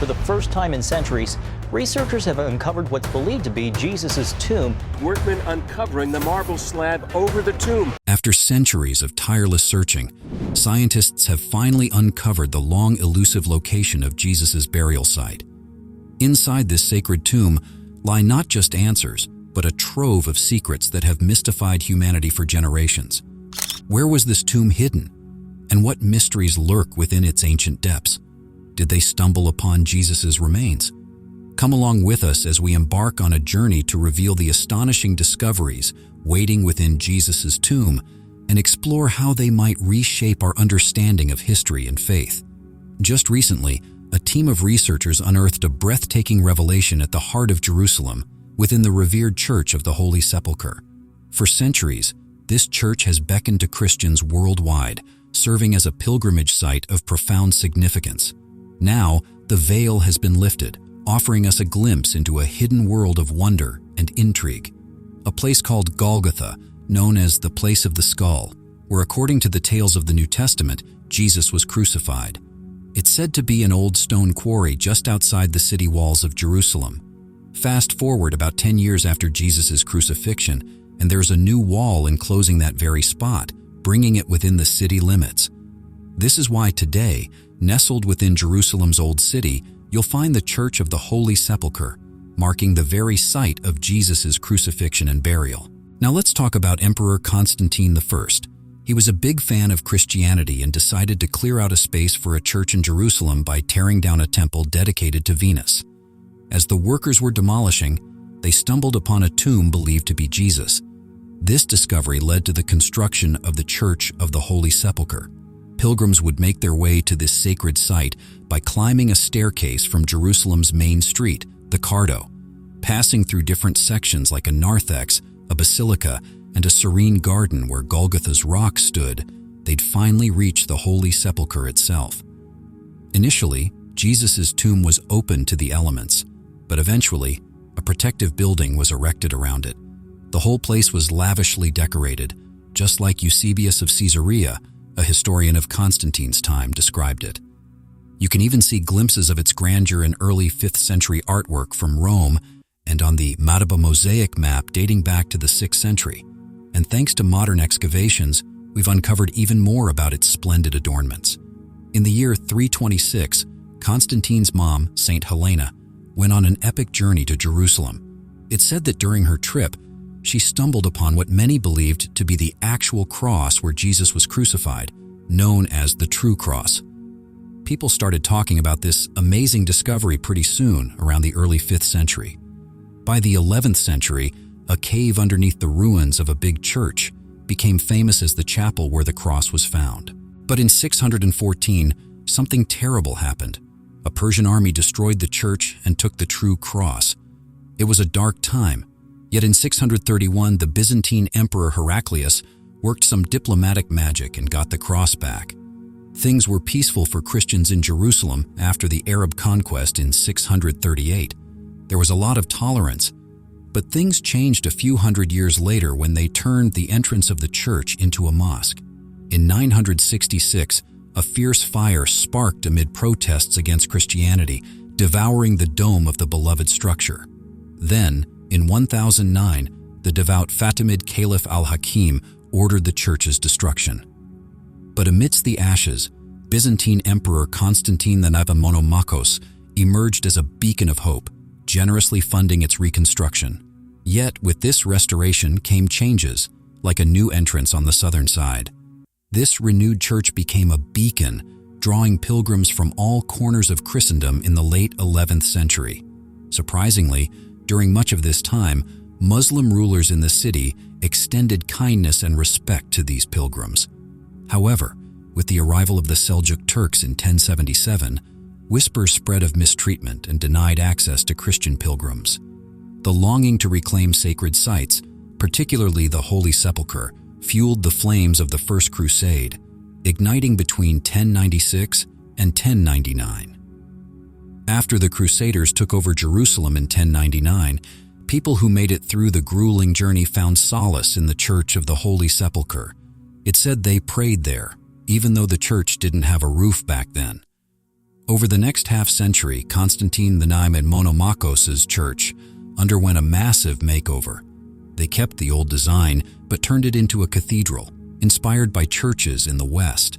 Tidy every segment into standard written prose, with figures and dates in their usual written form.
For the first time in centuries, researchers have uncovered what's believed to be Jesus' tomb. Workmen uncovering the marble slab over the tomb. After centuries of tireless searching, scientists have finally uncovered the long elusive location of Jesus' burial site. Inside this sacred tomb lie not just answers, but a trove of secrets that have mystified humanity for generations. Where was this tomb hidden? And what mysteries lurk within its ancient depths? Did they stumble upon Jesus' remains? Come along with us as we embark on a journey to reveal the astonishing discoveries waiting within Jesus' tomb and explore how they might reshape our understanding of history and faith. Just recently, a team of researchers unearthed a breathtaking revelation at the heart of Jerusalem within the revered Church of the Holy Sepulchre. For centuries, this church has beckoned to Christians worldwide, serving as a pilgrimage site of profound significance. Now, the veil has been lifted, offering us a glimpse into a hidden world of wonder and intrigue. A place called Golgotha, known as the Place of the Skull, where according to the tales of the New Testament, Jesus was crucified. It's said to be an old stone quarry just outside the city walls of Jerusalem. Fast forward about 10 years after Jesus' crucifixion, and there's a new wall enclosing that very spot, bringing it within the city limits. This is why today, nestled within Jerusalem's old city, you'll find the Church of the Holy Sepulchre, marking the very site of Jesus' crucifixion and burial. Now let's talk about Emperor Constantine I. He was a big fan of Christianity and decided to clear out a space for a church in Jerusalem by tearing down a temple dedicated to Venus. As the workers were demolishing, they stumbled upon a tomb believed to be Jesus. This discovery led to the construction of the Church of the Holy Sepulchre. Pilgrims would make their way to this sacred site by climbing a staircase from Jerusalem's main street, the Cardo. Passing through different sections like a narthex, a basilica, and a serene garden where Golgotha's rock stood, they'd finally reach the Holy Sepulchre itself. Initially, Jesus' tomb was open to the elements, but eventually, a protective building was erected around it. The whole place was lavishly decorated, just like Eusebius of Caesarea, a historian of Constantine's time, described it. You can even see glimpses of its grandeur in early 5th century artwork from Rome and on the Madaba mosaic map dating back to the 6th century. And thanks to modern excavations, we've uncovered even more about its splendid adornments. In the year 326, Constantine's mom, Saint Helena, went on an epic journey to Jerusalem. It's said that during her trip, she stumbled upon what many believed to be the actual cross where Jesus was crucified, known as the true cross. People started talking about this amazing discovery pretty soon, around the early 5th century. By the 11th century, a cave underneath the ruins of a big church became famous as the chapel where the cross was found. But in 614, something terrible happened. A Persian army destroyed the church and took the true cross. It was a dark time. Yet in 631, the Byzantine Emperor Heraclius worked some diplomatic magic and got the cross back. Things were peaceful for Christians in Jerusalem after the Arab conquest in 638. There was a lot of tolerance, but things changed a few hundred years later when they turned the entrance of the church into a mosque. In 966, a fierce fire sparked amid protests against Christianity, devouring the dome of the beloved structure. Then, in 1009, the devout Fatimid Caliph al-Hakim ordered the church's destruction. But amidst the ashes, Byzantine Emperor Constantine IX Monomachos emerged as a beacon of hope, generously funding its reconstruction. Yet, with this restoration came changes, like a new entrance on the southern side. This renewed church became a beacon, drawing pilgrims from all corners of Christendom in the late 11th century. Surprisingly, during much of this time, Muslim rulers in the city extended kindness and respect to these pilgrims. However, with the arrival of the Seljuk Turks in 1077, whispers spread of mistreatment and denied access to Christian pilgrims. The longing to reclaim sacred sites, particularly the Holy Sepulchre, fueled the flames of the First Crusade, igniting between 1096 and 1099. After the Crusaders took over Jerusalem in 1099, people who made it through the grueling journey found solace in the Church of the Holy Sepulchre. It said they prayed there, even though the church didn't have a roof back then. Over the next half-century, Constantine IX and Monomachos' church underwent a massive makeover. They kept the old design, but turned it into a cathedral, inspired by churches in the West.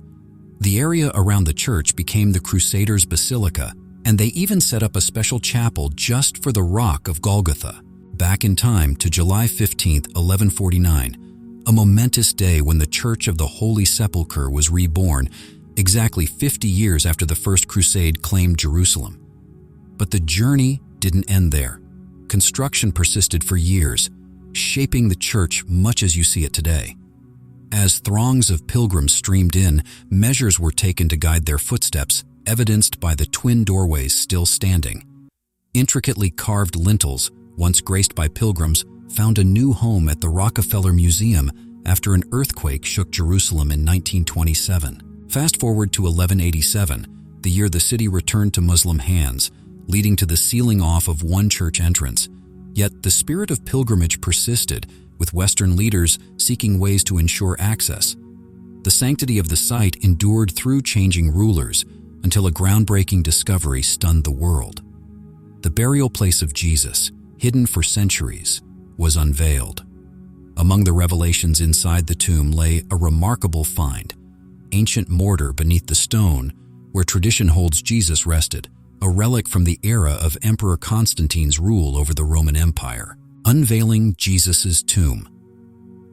The area around the church became the Crusaders' Basilica, and they even set up a special chapel just for the Rock of Golgotha. Back in time to July 15, 1149, a momentous day when the Church of the Holy Sepulchre was reborn, exactly 50 years after the First Crusade claimed Jerusalem. But the journey didn't end there. Construction persisted for years, shaping the church much as you see it today. As throngs of pilgrims streamed in, measures were taken to guide their footsteps, evidenced by the twin doorways still standing. Intricately carved lintels, once graced by pilgrims, found a new home at the Rockefeller Museum after an earthquake shook Jerusalem in 1927. Fast forward to 1187, the year the city returned to Muslim hands, leading to the sealing off of one church entrance. Yet the spirit of pilgrimage persisted, with Western leaders seeking ways to ensure access. The sanctity of the site endured through changing rulers until a groundbreaking discovery stunned the world. The burial place of Jesus, hidden for centuries, was unveiled. Among the revelations inside the tomb lay a remarkable find: ancient mortar beneath the stone where tradition holds Jesus rested, a relic from the era of Emperor Constantine's rule over the Roman Empire. Unveiling Jesus' tomb.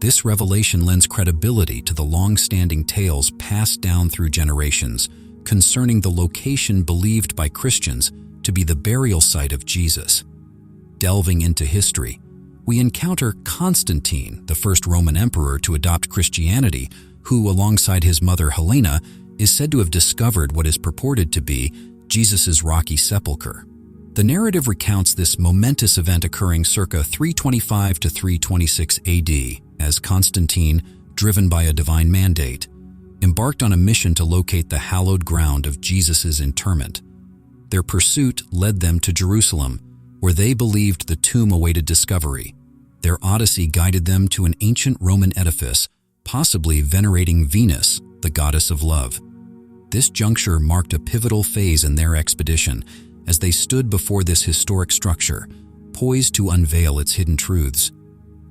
This revelation lends credibility to the long-standing tales passed down through generations concerning the location believed by Christians to be the burial site of Jesus. Delving into history, we encounter Constantine, the first Roman emperor to adopt Christianity, who, alongside his mother Helena, is said to have discovered what is purported to be Jesus' rocky sepulchre. The narrative recounts this momentous event occurring circa 325 to 326 AD, as Constantine, driven by a divine mandate, embarked on a mission to locate the hallowed ground of Jesus' interment. Their pursuit led them to Jerusalem, where they believed the tomb awaited discovery. Their odyssey guided them to an ancient Roman edifice, possibly venerating Venus, the goddess of love. This juncture marked a pivotal phase in their expedition, as they stood before this historic structure, poised to unveil its hidden truths.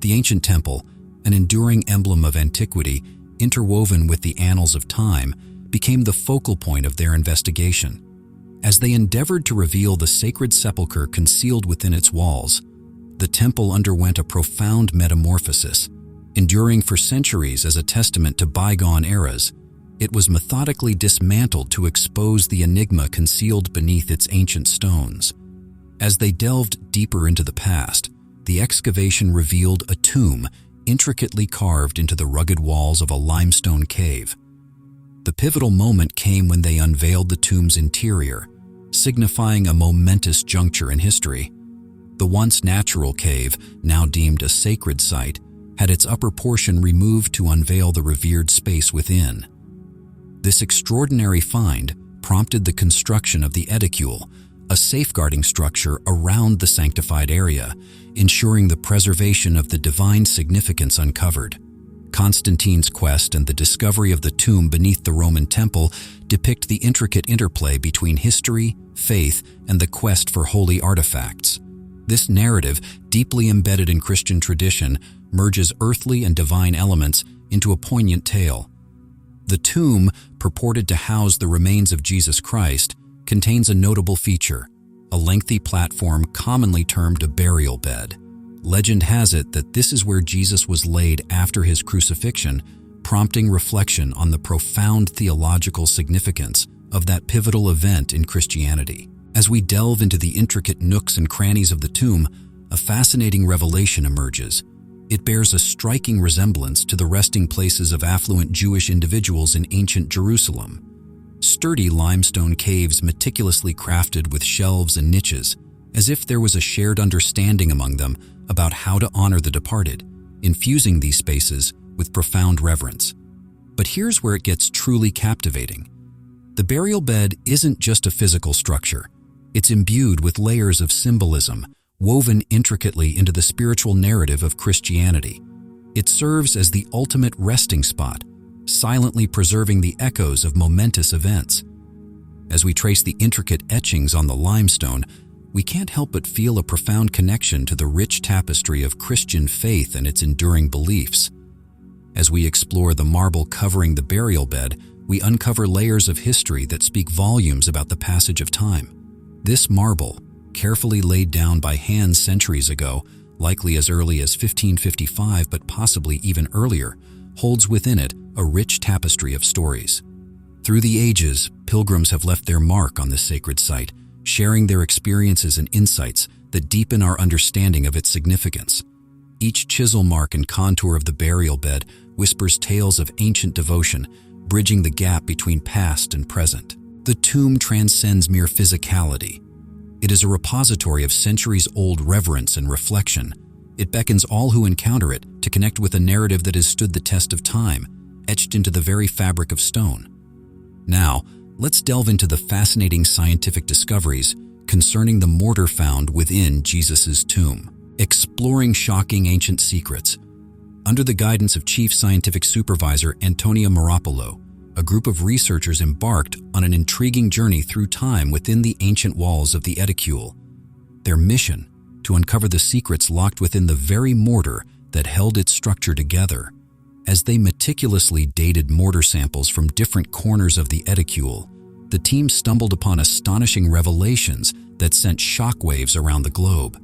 The ancient temple, an enduring emblem of antiquity interwoven with the annals of time, became the focal point of their investigation. As they endeavored to reveal the sacred sepulchre concealed within its walls, the temple underwent a profound metamorphosis. Enduring for centuries as a testament to bygone eras, it was methodically dismantled to expose the enigma concealed beneath its ancient stones. As they delved deeper into the past, the excavation revealed a tomb intricately carved into the rugged walls of a limestone cave. The pivotal moment came when they unveiled the tomb's interior, signifying a momentous juncture in history. The once natural cave, now deemed a sacred site, had its upper portion removed to unveil the revered space within. This extraordinary find prompted the construction of the edicule, a safeguarding structure around the sanctified area, ensuring the preservation of the divine significance uncovered. Constantine's quest and the discovery of the tomb beneath the Roman temple depict the intricate interplay between history, faith, and the quest for holy artifacts. This narrative, deeply embedded in Christian tradition, merges earthly and divine elements into a poignant tale. The tomb, purported to house the remains of Jesus Christ, contains a notable feature: a lengthy platform commonly termed a burial bed. Legend has it that this is where Jesus was laid after his crucifixion, prompting reflection on the profound theological significance of that pivotal event in Christianity. As we delve into the intricate nooks and crannies of the tomb, a fascinating revelation emerges. It bears a striking resemblance to the resting places of affluent Jewish individuals in ancient Jerusalem. Sturdy limestone caves meticulously crafted with shelves and niches, as if there was a shared understanding among them about how to honor the departed, infusing these spaces with profound reverence. But here's where it gets truly captivating. The burial bed isn't just a physical structure. It's imbued with layers of symbolism, woven intricately into the spiritual narrative of Christianity. It serves as the ultimate resting spot, silently preserving the echoes of momentous events. As we trace the intricate etchings on the limestone, we can't help but feel a profound connection to the rich tapestry of Christian faith and its enduring beliefs. As we explore the marble covering the burial bed, we uncover layers of history that speak volumes about the passage of time. This marble, carefully laid down by hand centuries ago, likely as early as 1555 but possibly even earlier, holds within it a rich tapestry of stories. Through the ages, pilgrims have left their mark on this sacred site, sharing their experiences and insights that deepen our understanding of its significance. Each chisel mark and contour of the burial bed whispers tales of ancient devotion, bridging the gap between past and present. The tomb transcends mere physicality. It is a repository of centuries-old reverence and reflection. It beckons all who encounter it to connect with a narrative that has stood the test of time, etched into the very fabric of stone. Now, let's delve into the fascinating scientific discoveries concerning the mortar found within Jesus' tomb. Exploring shocking ancient secrets. Under the guidance of Chief Scientific Supervisor Antonia Maropolo, a group of researchers embarked on an intriguing journey through time within the ancient walls of the Edicule. Their mission, to uncover the secrets locked within the very mortar that held its structure together. As they meticulously dated mortar samples from different corners of the Edicule, the team stumbled upon astonishing revelations that sent shockwaves around the globe.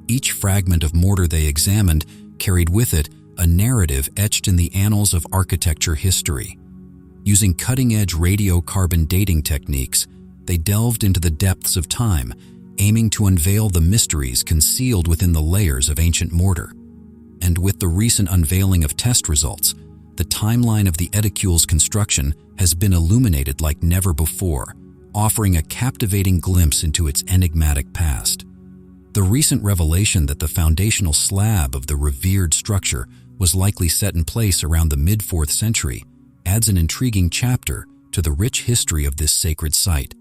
Each fragment of mortar they examined carried with it a narrative etched in the annals of architecture history. Using cutting-edge radiocarbon dating techniques, they delved into the depths of time, aiming to unveil the mysteries concealed within the layers of ancient mortar. And with the recent unveiling of test results, the timeline of the Edicule's construction has been illuminated like never before, offering a captivating glimpse into its enigmatic past. The recent revelation that the foundational slab of the revered structure was likely set in place around the mid-4th century adds an intriguing chapter to the rich history of this sacred site.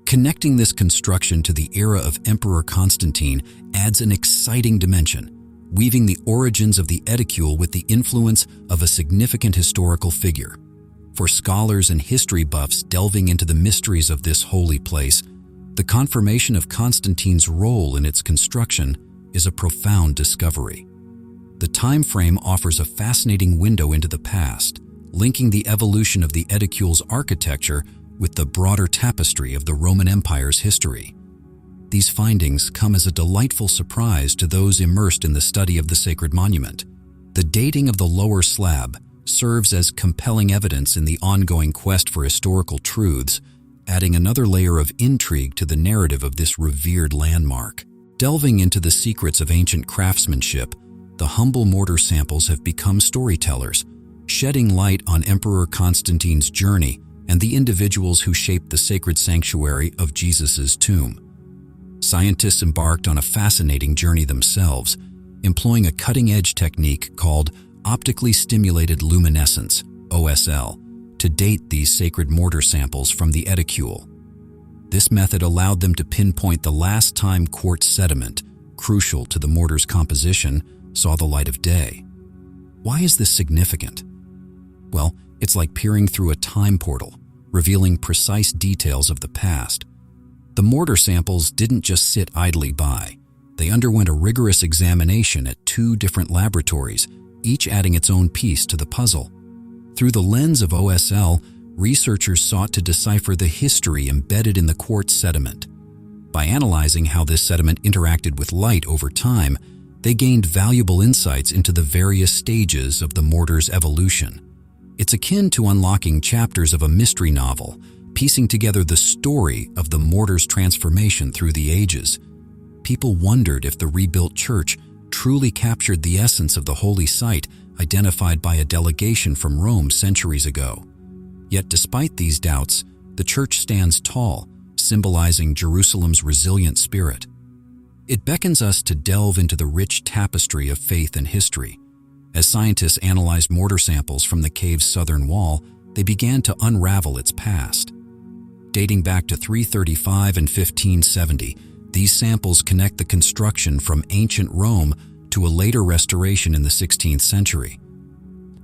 Connecting this construction to the era of Emperor Constantine adds an exciting dimension, weaving the origins of the Edicule with the influence of a significant historical figure. For scholars and history buffs delving into the mysteries of this holy place, the confirmation of Constantine's role in its construction is a profound discovery. The time frame offers a fascinating window into the past, linking the evolution of the Edicule's architecture with the broader tapestry of the Roman Empire's history. These findings come as a delightful surprise to those immersed in the study of the sacred monument. The dating of the lower slab serves as compelling evidence in the ongoing quest for historical truths, adding another layer of intrigue to the narrative of this revered landmark. Delving into the secrets of ancient craftsmanship, the humble mortar samples have become storytellers, shedding light on Emperor Constantine's journey and the individuals who shaped the sacred sanctuary of Jesus' tomb. Scientists embarked on a fascinating journey themselves, employing a cutting-edge technique called optically stimulated luminescence, OSL, to date these sacred mortar samples from the Edicule. This method allowed them to pinpoint the last time quartz sediment, crucial to the mortar's composition, saw the light of day. Why is this significant? Well, it's like peering through a time portal, revealing precise details of the past. The mortar samples didn't just sit idly by. They underwent a rigorous examination at 2 different laboratories, each adding its own piece to the puzzle. Through the lens of OSL, researchers sought to decipher the history embedded in the quartz sediment. By analyzing how this sediment interacted with light over time, they gained valuable insights into the various stages of the mortar's evolution. It's akin to unlocking chapters of a mystery novel, piecing together the story of the mortar's transformation through the ages. People wondered if the rebuilt church truly captured the essence of the holy site identified by a delegation from Rome centuries ago. Yet despite these doubts, the church stands tall, symbolizing Jerusalem's resilient spirit. It beckons us to delve into the rich tapestry of faith and history. As scientists analyzed mortar samples from the cave's southern wall, they began to unravel its past. Dating back to 335 and 1570, these samples connect the construction from ancient Rome to a later restoration in the 16th century.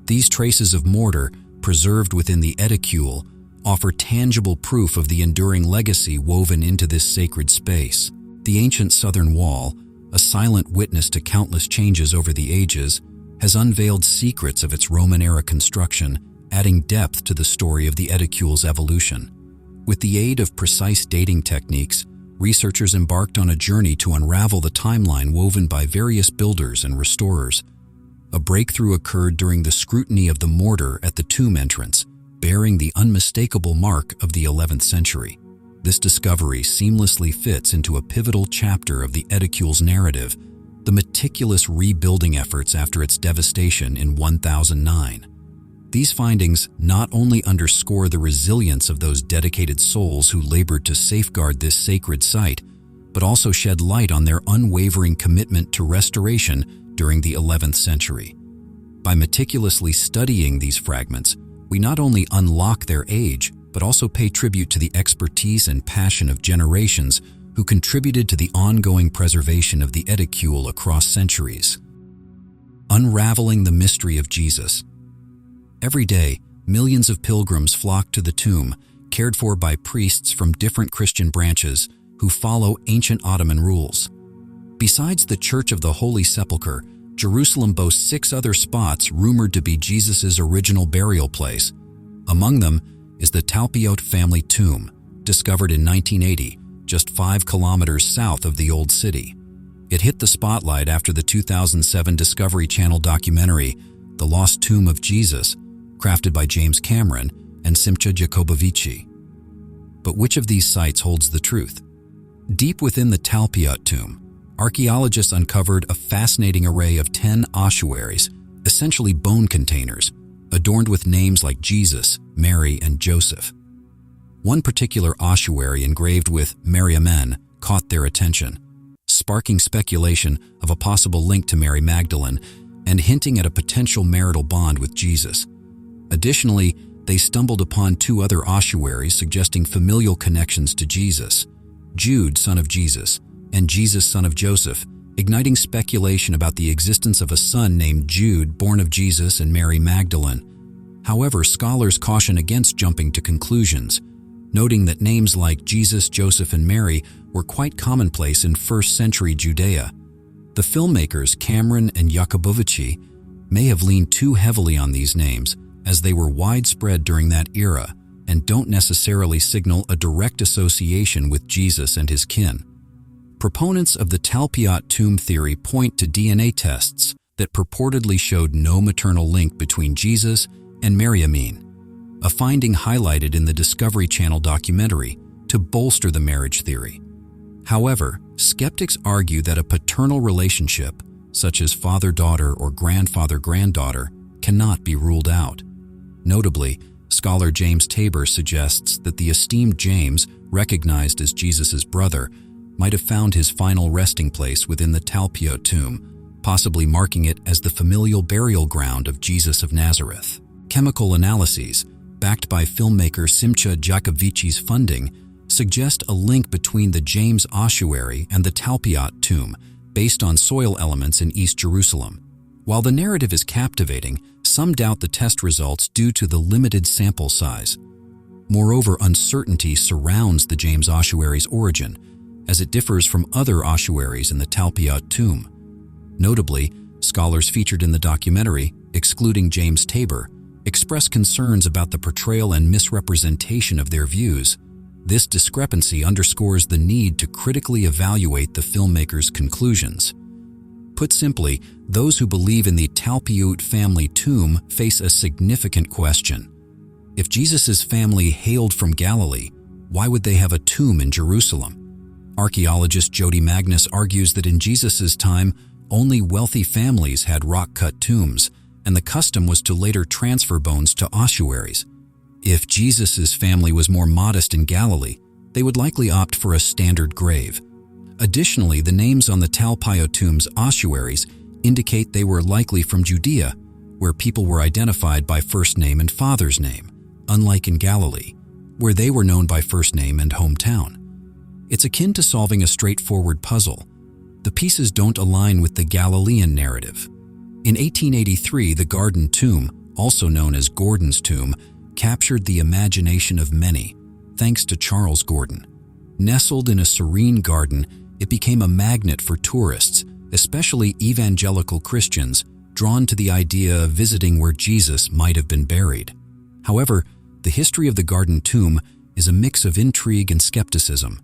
These traces of mortar, preserved within the Edicule, offer tangible proof of the enduring legacy woven into this sacred space. The ancient southern wall, a silent witness to countless changes over the ages, has unveiled secrets of its Roman-era construction, adding depth to the story of the edicule's evolution. With the aid of precise dating techniques, researchers embarked on a journey to unravel the timeline woven by various builders and restorers. A breakthrough occurred during the scrutiny of the mortar at the tomb entrance, bearing the unmistakable mark of the 11th century. This discovery seamlessly fits into a pivotal chapter of the edicule's narrative, the meticulous rebuilding efforts after its devastation in 1009. These findings not only underscore the resilience of those dedicated souls who labored to safeguard this sacred site, but also shed light on their unwavering commitment to restoration during the 11th century. By meticulously studying these fragments, we not only unlock their age, but also pay tribute to the expertise and passion of generations who contributed to the ongoing preservation of the edicule across centuries. Unraveling the mystery of Jesus. Every day, millions of pilgrims flock to the tomb, cared for by priests from different Christian branches who follow ancient Ottoman rules. Besides the Church of the Holy Sepulchre, Jerusalem boasts 6 other spots rumored to be Jesus' original burial place. Among them is the Talpiot family tomb, discovered in 1980, just 5 kilometers south of the Old City. It hit the spotlight after the 2007 Discovery Channel documentary, The Lost Tomb of Jesus, crafted by James Cameron and Simcha Jacobovici. But which of these sites holds the truth? Deep within the Talpiot tomb, archaeologists uncovered a fascinating array of 10 ossuaries, essentially bone containers, adorned with names like Jesus, Mary, and Joseph. One particular ossuary engraved with Mary Amen caught their attention, sparking speculation of a possible link to Mary Magdalene and hinting at a potential marital bond with Jesus. Additionally, they stumbled upon 2 other ossuaries suggesting familial connections to Jesus, Jude, son of Jesus, and Jesus, son of Joseph, igniting speculation about the existence of a son named Jude, born of Jesus and Mary Magdalene. However, scholars caution against jumping to conclusions, noting that names like Jesus, Joseph, and Mary were quite commonplace in first-century Judea. The filmmakers Cameron and Jacobovici may have leaned too heavily on these names, as they were widespread during that era and don't necessarily signal a direct association with Jesus and his kin. Proponents of the Talpiot tomb theory point to DNA tests that purportedly showed no maternal link between Jesus and Mary Amen, a finding highlighted in the Discovery Channel documentary to bolster the marriage theory. However, skeptics argue that a paternal relationship, such as father-daughter or grandfather-granddaughter, cannot be ruled out. Notably, scholar James Tabor suggests that the esteemed James, recognized as Jesus' brother, might have found his final resting place within the Talpiot tomb, possibly marking it as the familial burial ground of Jesus of Nazareth. Chemical analyses, backed by filmmaker Simcha Jacobovici's funding, suggest a link between the James ossuary and the Talpiot tomb, based on soil elements in East Jerusalem. While the narrative is captivating, some doubt the test results due to the limited sample size. Moreover, uncertainty surrounds the James ossuary's origin, as it differs from other ossuaries in the Talpiot tomb. Notably, scholars featured in the documentary, excluding James Tabor, express concerns about the portrayal and misrepresentation of their views. This discrepancy underscores the need to critically evaluate the filmmaker's conclusions. Put simply, those who believe in the Talpiot family tomb face a significant question. If Jesus' family hailed from Galilee, why would they have a tomb in Jerusalem? Archaeologist Jody Magnus argues that in Jesus' time, only wealthy families had rock-cut tombs, and the custom was to later transfer bones to ossuaries. If Jesus' family was more modest in Galilee, they would likely opt for a standard grave. Additionally, the names on the Talpiot tomb's ossuaries indicate they were likely from Judea, where people were identified by first name and father's name, unlike in Galilee, where they were known by first name and hometown. It's akin to solving a straightforward puzzle. The pieces don't align with the Galilean narrative. In 1883, the Garden Tomb, also known as Gordon's Tomb, captured the imagination of many, thanks to Charles Gordon. Nestled in a serene garden, it became a magnet for tourists, especially evangelical Christians, drawn to the idea of visiting where Jesus might have been buried. However, the history of the Garden Tomb is a mix of intrigue and skepticism.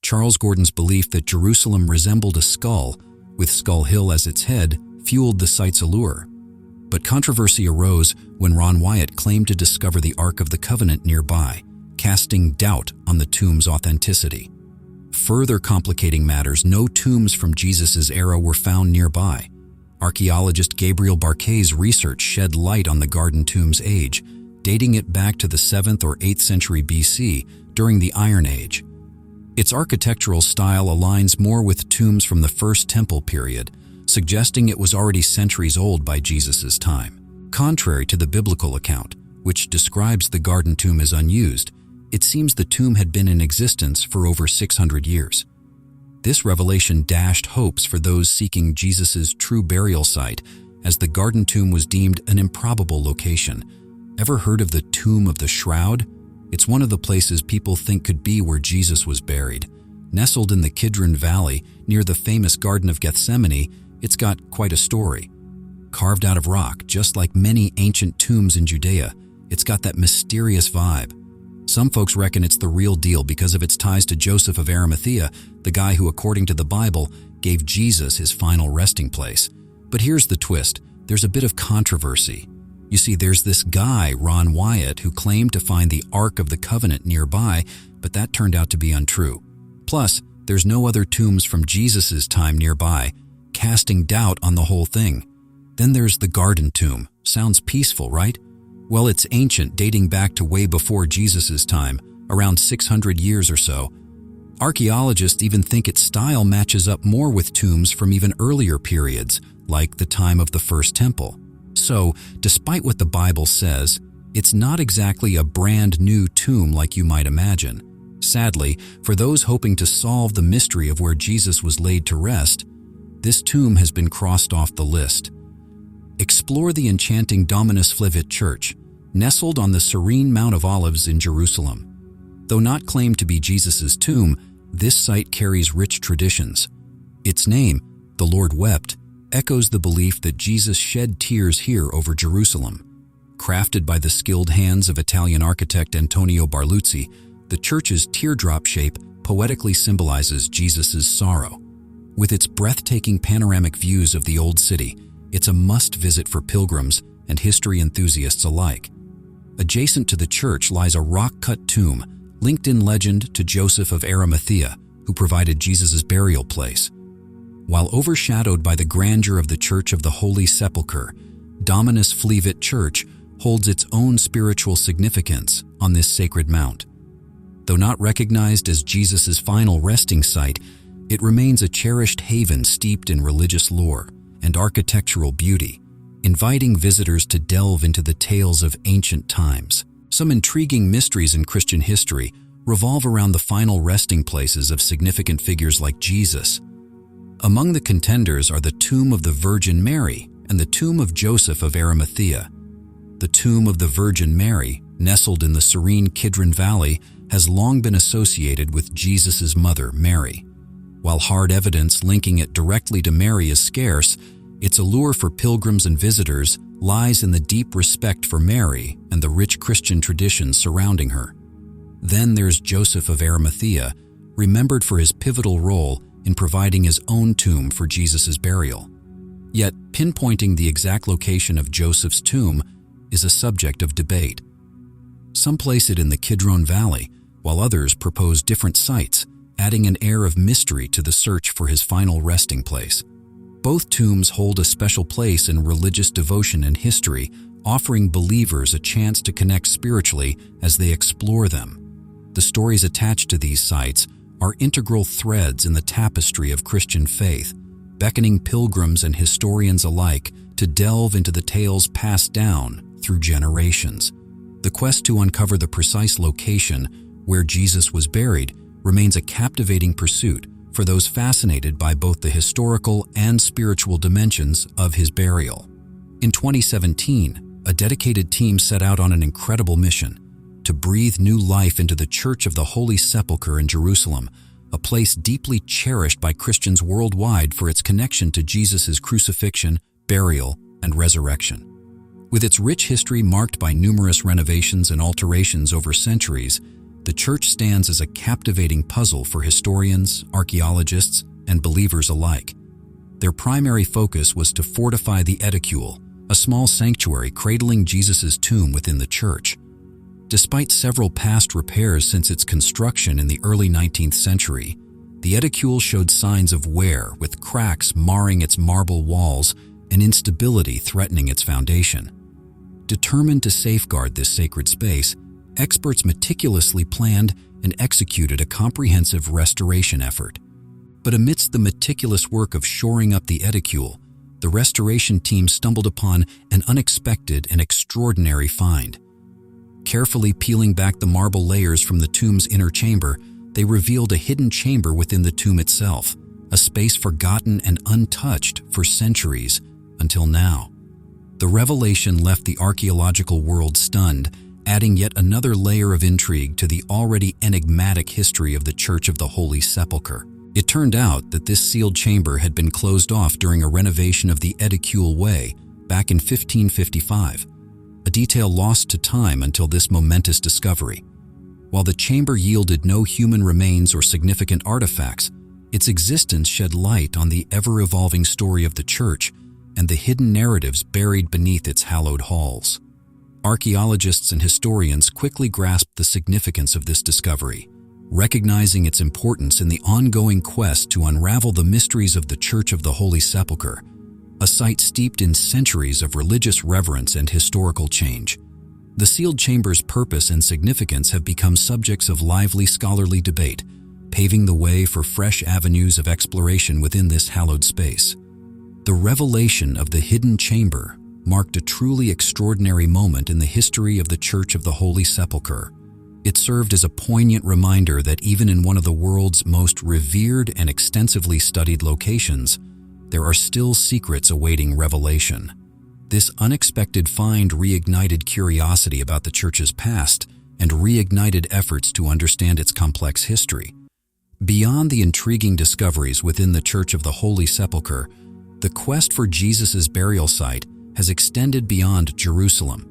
Charles Gordon's belief that Jerusalem resembled a skull, with Skull Hill as its head, fueled the site's allure. But controversy arose when Ron Wyatt claimed to discover the Ark of the Covenant nearby, casting doubt on the tomb's authenticity. Further complicating matters, no tombs from Jesus' era were found nearby. Archaeologist Gabriel Barquet's research shed light on the Garden Tomb's age, dating it back to the 7th or 8th century BC during the Iron Age. Its architectural style aligns more with tombs from the First Temple period, suggesting it was already centuries old by Jesus' time. Contrary to the biblical account, which describes the Garden Tomb as unused, it seems the tomb had been in existence for over 600 years. This revelation dashed hopes for those seeking Jesus' true burial site, as the Garden Tomb was deemed an improbable location. Ever heard of the Tomb of the Shroud? It's one of the places people think could be where Jesus was buried. Nestled in the Kidron Valley, near the famous Garden of Gethsemane, it's got quite a story. Carved out of rock, just like many ancient tombs in Judea, it's got that mysterious vibe. Some folks reckon it's the real deal because of its ties to Joseph of Arimathea, the guy who, according to the Bible, gave Jesus his final resting place. But here's the twist. There's a bit of controversy. You see, there's this guy, Ron Wyatt, who claimed to find the Ark of the Covenant nearby, but that turned out to be untrue. Plus, there's no other tombs from Jesus' time nearby, casting doubt on the whole thing. Then there's the Garden Tomb. Sounds peaceful, right? Well, it's ancient, dating back to way before Jesus' time, around 600 years or so. Archaeologists even think its style matches up more with tombs from even earlier periods, like the time of the First Temple. So, despite what the Bible says, it's not exactly a brand new tomb like you might imagine. Sadly, for those hoping to solve the mystery of where Jesus was laid to rest, this tomb has been crossed off the list. Explore the enchanting Dominus Flevit Church, nestled on the serene Mount of Olives in Jerusalem. Though not claimed to be Jesus' tomb, this site carries rich traditions. Its name, the Lord Wept, echoes the belief that Jesus shed tears here over Jerusalem. Crafted by the skilled hands of Italian architect Antonio Barluzzi, the church's teardrop shape poetically symbolizes Jesus' sorrow. With its breathtaking panoramic views of the Old City, it's a must-visit for pilgrims and history enthusiasts alike. Adjacent to the church lies a rock-cut tomb, linked in legend to Joseph of Arimathea, who provided Jesus' burial place. While overshadowed by the grandeur of the Church of the Holy Sepulchre, Dominus Flevit Church holds its own spiritual significance on this sacred mount. Though not recognized as Jesus' final resting site, it remains a cherished haven steeped in religious lore and architectural beauty, inviting visitors to delve into the tales of ancient times. Some intriguing mysteries in Christian history revolve around the final resting places of significant figures like Jesus. Among the contenders are the tomb of the Virgin Mary and the tomb of Joseph of Arimathea. The tomb of the Virgin Mary, nestled in the serene Kidron Valley, has long been associated with Jesus' mother, Mary. While hard evidence linking it directly to Mary is scarce, its allure for pilgrims and visitors lies in the deep respect for Mary and the rich Christian traditions surrounding her. Then there's Joseph of Arimathea, remembered for his pivotal role in providing his own tomb for Jesus' burial. Yet, pinpointing the exact location of Joseph's tomb is a subject of debate. Some place it in the Kidron Valley, while others propose different sites, adding an air of mystery to the search for his final resting place. Both tombs hold a special place in religious devotion and history, offering believers a chance to connect spiritually as they explore them. The stories attached to these sites are integral threads in the tapestry of Christian faith, beckoning pilgrims and historians alike to delve into the tales passed down through generations. The quest to uncover the precise location where Jesus was buried remains a captivating pursuit for those fascinated by both the historical and spiritual dimensions of his burial. In 2017, a dedicated team set out on an incredible mission to breathe new life into the Church of the Holy Sepulchre in Jerusalem, a place deeply cherished by Christians worldwide for its connection to Jesus' crucifixion, burial, and resurrection. With its rich history marked by numerous renovations and alterations over centuries, the church stands as a captivating puzzle for historians, archaeologists, and believers alike. Their primary focus was to fortify the edicule, a small sanctuary cradling Jesus' tomb within the church. Despite several past repairs since its construction in the early 19th century, the edicule showed signs of wear, with cracks marring its marble walls and instability threatening its foundation. Determined to safeguard this sacred space, experts meticulously planned and executed a comprehensive restoration effort. But amidst the meticulous work of shoring up the edicule, the restoration team stumbled upon an unexpected and extraordinary find. Carefully peeling back the marble layers from the tomb's inner chamber, they revealed a hidden chamber within the tomb itself, a space forgotten and untouched for centuries until now. The revelation left the archaeological world stunned, adding yet another layer of intrigue to the already enigmatic history of the Church of the Holy Sepulchre. It turned out that this sealed chamber had been closed off during a renovation of the Edicule Way back in 1555, a detail lost to time until this momentous discovery. While the chamber yielded no human remains or significant artifacts, its existence shed light on the ever-evolving story of the church and the hidden narratives buried beneath its hallowed halls. Archaeologists and historians quickly grasped the significance of this discovery, recognizing its importance in the ongoing quest to unravel the mysteries of the Church of the Holy Sepulchre, a site steeped in centuries of religious reverence and historical change. The sealed chamber's purpose and significance have become subjects of lively scholarly debate, paving the way for fresh avenues of exploration within this hallowed space. The revelation of the hidden chamber marked a truly extraordinary moment in the history of the Church of the Holy Sepulchre. It served as a poignant reminder that even in one of the world's most revered and extensively studied locations, there are still secrets awaiting revelation. This unexpected find reignited curiosity about the church's past and reignited efforts to understand its complex history. Beyond the intriguing discoveries within the Church of the Holy Sepulchre, the quest for Jesus' burial site has extended beyond Jerusalem.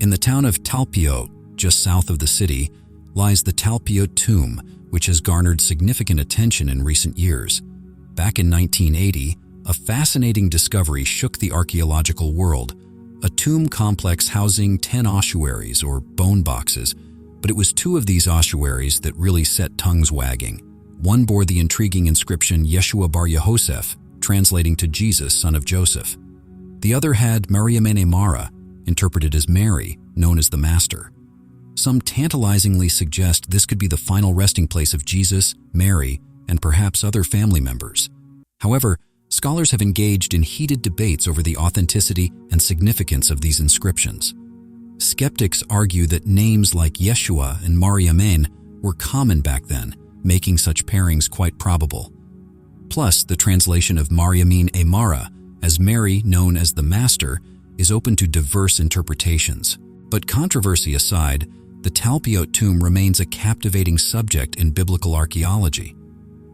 In the town of Talpiot, just south of the city, lies the Talpiot tomb, which has garnered significant attention in recent years. Back in 1980, a fascinating discovery shook the archaeological world, a tomb complex housing 10 ossuaries or bone boxes, but it was 2 of these ossuaries that really set tongues wagging. One bore the intriguing inscription Yeshua bar Yehoseph, translating to Jesus, son of Joseph. The other had Mariamene Mara, interpreted as Mary, known as the Master. Some tantalizingly suggest this could be the final resting place of Jesus, Mary, and perhaps other family members. However, scholars have engaged in heated debates over the authenticity and significance of these inscriptions. Skeptics argue that names like Yeshua and Mariamene were common back then, making such pairings quite probable. Plus, the translation of Mariamene Mara as Mary, known as the Master, is open to diverse interpretations. But controversy aside, the Talpiot tomb remains a captivating subject in biblical archaeology.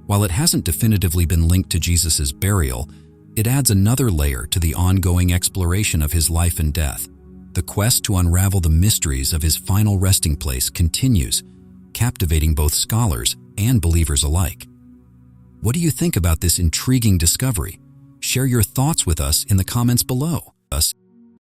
While it hasn't definitively been linked to Jesus' burial, it adds another layer to the ongoing exploration of his life and death. The quest to unravel the mysteries of his final resting place continues, captivating both scholars and believers alike. What do you think about this intriguing discovery? Share your thoughts with us in the comments below.